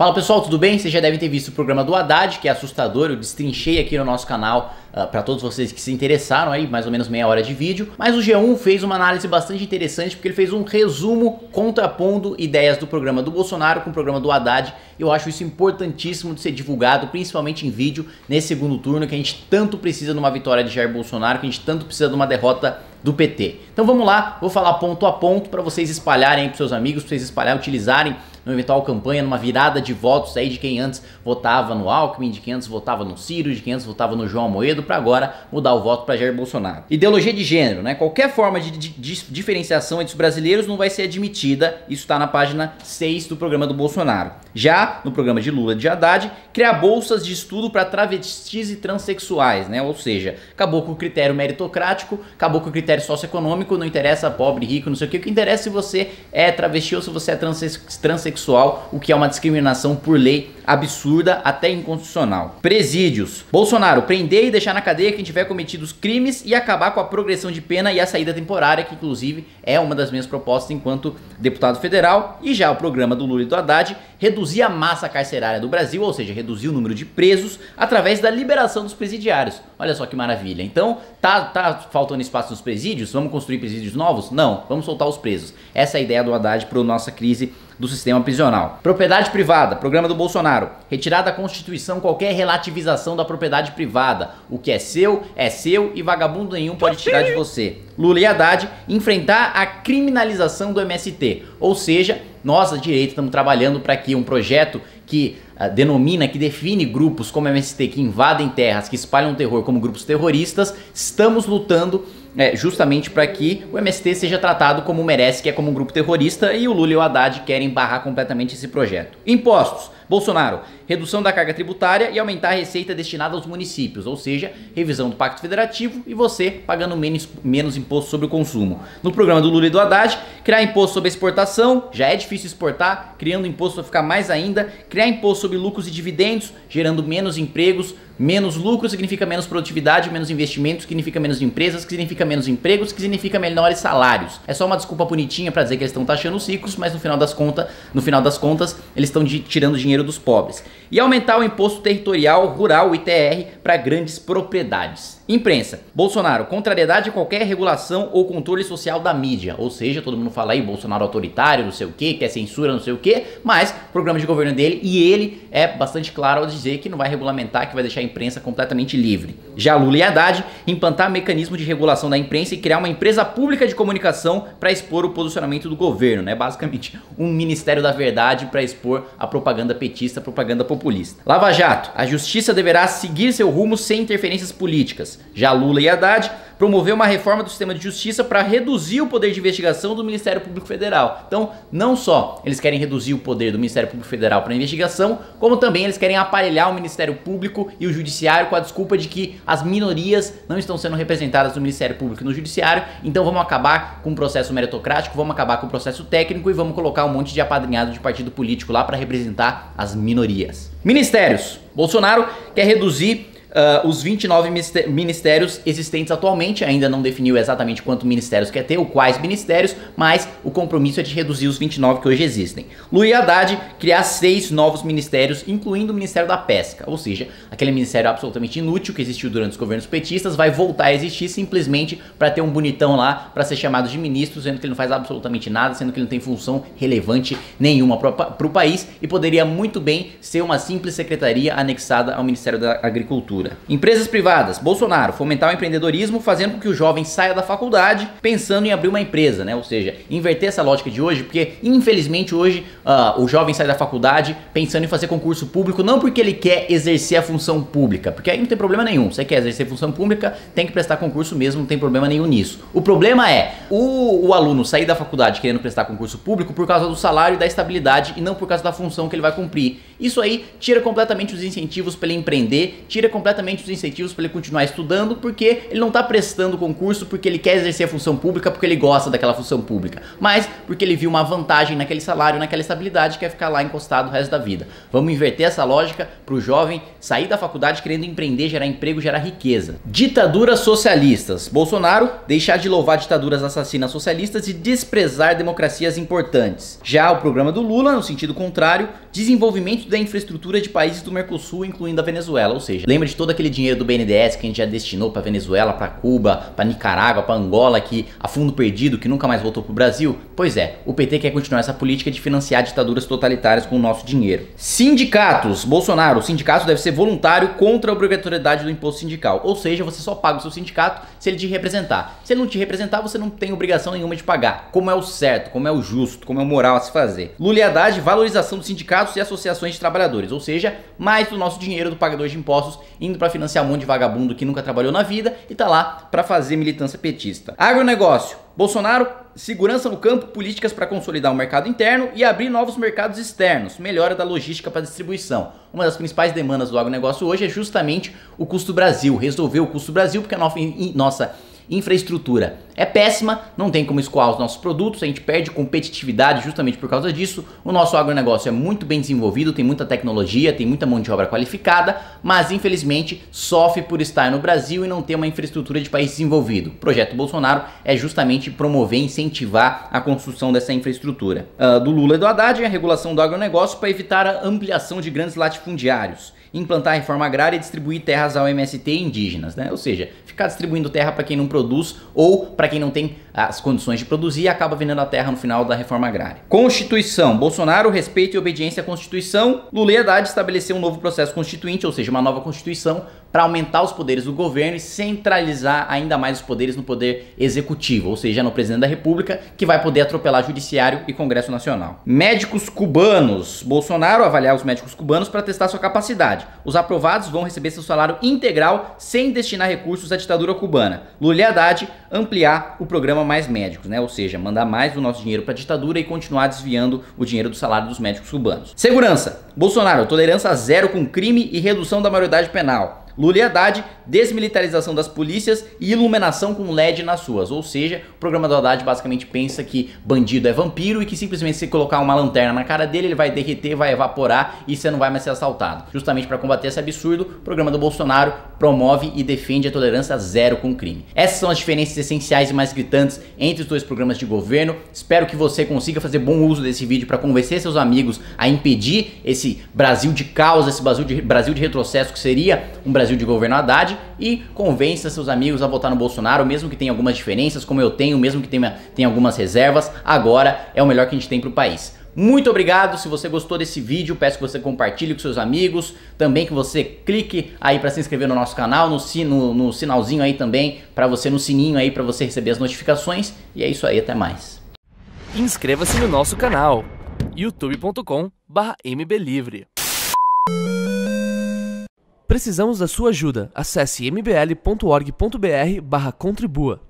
Fala pessoal, tudo bem? Vocês já devem ter visto o programa do Haddad, que é assustador, eu destrinchei aqui no nosso canal para todos vocês que se interessaram aí, mais ou menos meia hora de vídeo. Mas o G1 fez uma análise bastante interessante porque ele fez um resumo contrapondo ideias do programa do Bolsonaro com o programa do Haddad. Eu acho isso importantíssimo de ser divulgado, principalmente em vídeo, nesse segundo turno, que a gente tanto precisa de uma vitória de Jair Bolsonaro, que a gente tanto precisa de uma derrota do PT. Então vamos lá, vou falar ponto a ponto para vocês espalharem para seus amigos, para vocês espalharem, utilizarem numa eventual campanha, numa virada de votos aí de quem antes votava no Alckmin, de quem antes votava no Ciro, de quem antes votava no João Amoedo, para agora mudar o voto para Jair Bolsonaro. Ideologia de gênero, né? Qualquer forma de diferenciação entre os brasileiros não vai ser admitida, isso está na página 6 do programa do Bolsonaro. Já no programa de Lula de Haddad, criar bolsas de estudo para travestis e transexuais, né? Ou seja, acabou com o critério meritocrático, acabou com o critério socioeconômico, não interessa pobre, rico, não sei o que interessa é se você é travesti ou se você é transexual, o que é uma discriminação por lei absurda, até inconstitucional. Presídios. Bolsonaro, prender e deixar na cadeia quem tiver cometido os crimes e acabar com a progressão de pena e a saída temporária, que inclusive é uma das minhas propostas enquanto deputado federal. E já o programa do Lula e do Haddad, reduzir a massa carcerária do Brasil, ou seja, reduzir o número de presos através da liberação dos presidiários. Olha só que maravilha. Então, tá faltando espaço nos presídios? Vamos construir presídios novos? Não, vamos soltar os presos. Essa é a ideia do Haddad para a nossa crise do sistema prisional. Propriedade privada, programa do Bolsonaro. Retirar da Constituição qualquer relativização da propriedade privada. O que é seu e vagabundo nenhum pode tirar de você. Lula e Haddad, enfrentar a criminalização do MST. Ou seja, nós, a direita, estamos trabalhando para que um projeto que que define grupos como MST que invadem terras, que espalham terror como grupos terroristas, estamos lutando justamente para que o MST seja tratado como merece, que é como um grupo terrorista, e o Lula e o Haddad querem barrar completamente esse projeto. Impostos. Bolsonaro, redução da carga tributária e aumentar a receita destinada aos municípios, ou seja, revisão do Pacto Federativo e você pagando menos imposto sobre o consumo. No programa do Lula e do Haddad, criar imposto sobre exportação, já é difícil exportar, criando imposto vai ficar mais ainda, criar imposto sobre lucros e dividendos, gerando menos empregos, menos lucro significa menos produtividade, menos investimento significa menos empresas, que significa menos empregos, que significa menores salários. É só uma desculpa bonitinha para dizer que eles estão taxando os ricos, mas no final das contas eles estão tirando dinheiro dos pobres. E aumentar o imposto territorial rural, o ITR, para grandes propriedades. Imprensa. Bolsonaro, contrariedade a qualquer regulação ou controle social da mídia. Ou seja, todo mundo fala aí, Bolsonaro autoritário, não sei o que, quer censura, não sei o que, mas o programa de governo dele, e ele é bastante claro ao dizer que não vai regulamentar, que vai deixar a imprensa completamente livre. Já Lula e Haddad, implantar mecanismo de regulação da imprensa e criar uma empresa pública de comunicação para expor o posicionamento do governo, né? Basicamente, um Ministério da Verdade para expor a propaganda petista, a propaganda populista. Lava Jato, a justiça deverá seguir seu rumo sem interferências políticas. Já Lula e Haddad, promover uma reforma do sistema de justiça para reduzir o poder de investigação do Ministério Público Federal. Então, não só eles querem reduzir o poder do Ministério Público Federal para investigação, como também eles querem aparelhar o Ministério Público e o Judiciário com a desculpa de que as minorias não estão sendo representadas no Ministério Público e no Judiciário, então vamos acabar com o processo meritocrático, vamos acabar com o processo técnico e vamos colocar um monte de apadrinhado de partido político lá para representar as minorias. Ministérios. Bolsonaro quer reduzir os 29 ministérios existentes atualmente, ainda não definiu exatamente quantos ministérios quer ter, ou quais ministérios, mas o compromisso é de reduzir os 29 que hoje existem. Lula e Haddad criar 6 novos ministérios, incluindo o Ministério da Pesca, ou seja, aquele ministério absolutamente inútil que existiu durante os governos petistas, vai voltar a existir simplesmente para ter um bonitão lá, para ser chamado de ministro, sendo que ele não faz absolutamente nada, sendo que ele não tem função relevante nenhuma para o país, e poderia muito bem ser uma simples secretaria anexada ao Ministério da Agricultura. Empresas privadas. Bolsonaro, fomentar o empreendedorismo, fazendo com que o jovem saia da faculdade pensando em abrir uma empresa, né? Ou seja, inverter essa lógica de hoje, porque infelizmente hoje o jovem sai da faculdade pensando em fazer concurso público, não porque ele quer exercer a função pública, porque aí não tem problema nenhum. Você quer exercer função pública, tem que prestar concurso mesmo, não tem problema nenhum nisso. O problema é o aluno sair da faculdade querendo prestar concurso público por causa do salário e da estabilidade e não por causa da função que ele vai cumprir. Isso aí tira completamente os incentivos para ele empreender, tira completamente completamente os incentivos para ele continuar estudando, porque ele não está prestando concurso porque ele quer exercer a função pública, porque ele gosta daquela função pública, mas porque ele viu uma vantagem naquele salário, naquela estabilidade, quer ficar lá encostado o resto da vida. Vamos inverter essa lógica para o jovem sair da faculdade querendo empreender, gerar emprego, gerar riqueza. Ditaduras socialistas. Bolsonaro deixar de louvar ditaduras assassinas socialistas e desprezar democracias importantes. Já o programa do Lula, no sentido contrário, desenvolvimento da infraestrutura de países do Mercosul, incluindo a Venezuela. Ou seja, lembra de todo aquele dinheiro do BNDES que a gente já destinou para Venezuela, para Cuba, para Nicarágua, para Angola, que a fundo perdido, que nunca mais voltou para o Brasil? Pois é, o PT quer continuar essa política de financiar ditaduras totalitárias com o nosso dinheiro. Sindicatos. Bolsonaro, o sindicato deve ser voluntário contra a obrigatoriedade do imposto sindical. Ou seja, você só paga o seu sindicato se ele te representar. Se ele não te representar, você não tem obrigação nenhuma de pagar. Como é o certo, como é o justo, como é o moral a se fazer. Lula e Haddad, valorização dos sindicatos e associações de trabalhadores. Ou seja, mais do nosso dinheiro do pagador de impostos indo para financiar um monte de vagabundo que nunca trabalhou na vida e tá lá para fazer militância petista. Agronegócio. Bolsonaro, segurança no campo, políticas para consolidar o mercado interno e abrir novos mercados externos, melhora da logística para distribuição. Uma das principais demandas do agronegócio hoje é justamente o custo Brasil, resolver o custo Brasil, porque a nossa infraestrutura é péssima, não tem como escoar os nossos produtos, a gente perde competitividade justamente por causa disso. O nosso agronegócio é muito bem desenvolvido, tem muita tecnologia, tem muita mão de obra qualificada, mas infelizmente sofre por estar no Brasil e não ter uma infraestrutura de país desenvolvido. O projeto Bolsonaro é justamente promover e incentivar a construção dessa infraestrutura. Do Lula e do Haddad, a regulação do agronegócio para evitar a ampliação de grandes latifundiários, implantar a reforma agrária e distribuir terras ao MST e indígenas, né? Ou seja, ficar distribuindo terra para quem não produz ou para quem não tem as condições de produzir e acaba vendendo a terra no final da reforma agrária. Constituição. Bolsonaro, respeito e obediência à Constituição. Lula e Haddad estabelecer um novo processo constituinte, ou seja, uma nova Constituição para aumentar os poderes do governo e centralizar ainda mais os poderes no poder executivo, ou seja, no presidente da República, que vai poder atropelar Judiciário e Congresso Nacional. Médicos cubanos. Bolsonaro avaliar os médicos cubanos para testar sua capacidade. Os aprovados vão receber seu salário integral sem destinar recursos à ditadura cubana. Lula e Haddad ampliar o programa Mais Médicos, né? Ou seja, mandar mais do nosso dinheiro para a ditadura e continuar desviando o dinheiro do salário dos médicos cubanos. Segurança. Bolsonaro, tolerância zero com crime e redução da maioridade penal. Lula e Haddad, desmilitarização das polícias e iluminação com LED nas ruas. Ou seja, o programa do Haddad basicamente pensa que bandido é vampiro e que simplesmente se colocar uma lanterna na cara dele, ele vai derreter, vai evaporar e você não vai mais ser assaltado. Justamente para combater esse absurdo, o programa do Bolsonaro promove e defende a tolerância zero com crime. Essas são as diferenças essenciais e mais gritantes entre os dois programas de governo. Espero que você consiga fazer bom uso desse vídeo para convencer seus amigos a impedir esse Brasil de caos, esse Brasil de retrocesso que seria um Brasil de governo Haddad, e convença seus amigos a votar no Bolsonaro, mesmo que tenha algumas diferenças, como eu tenho, mesmo que tenha algumas reservas, agora é o melhor que a gente tem para o país. Muito obrigado. Se você gostou desse vídeo, peço que você compartilhe com seus amigos, também que você clique aí para se inscrever no nosso canal, no sinalzinho aí também, para você, no sininho aí para você receber as notificações, e é isso aí, até mais. Inscreva-se no nosso canal, youtube.com/mblivre. Precisamos da sua ajuda. Acesse mbl.org.br/contribua.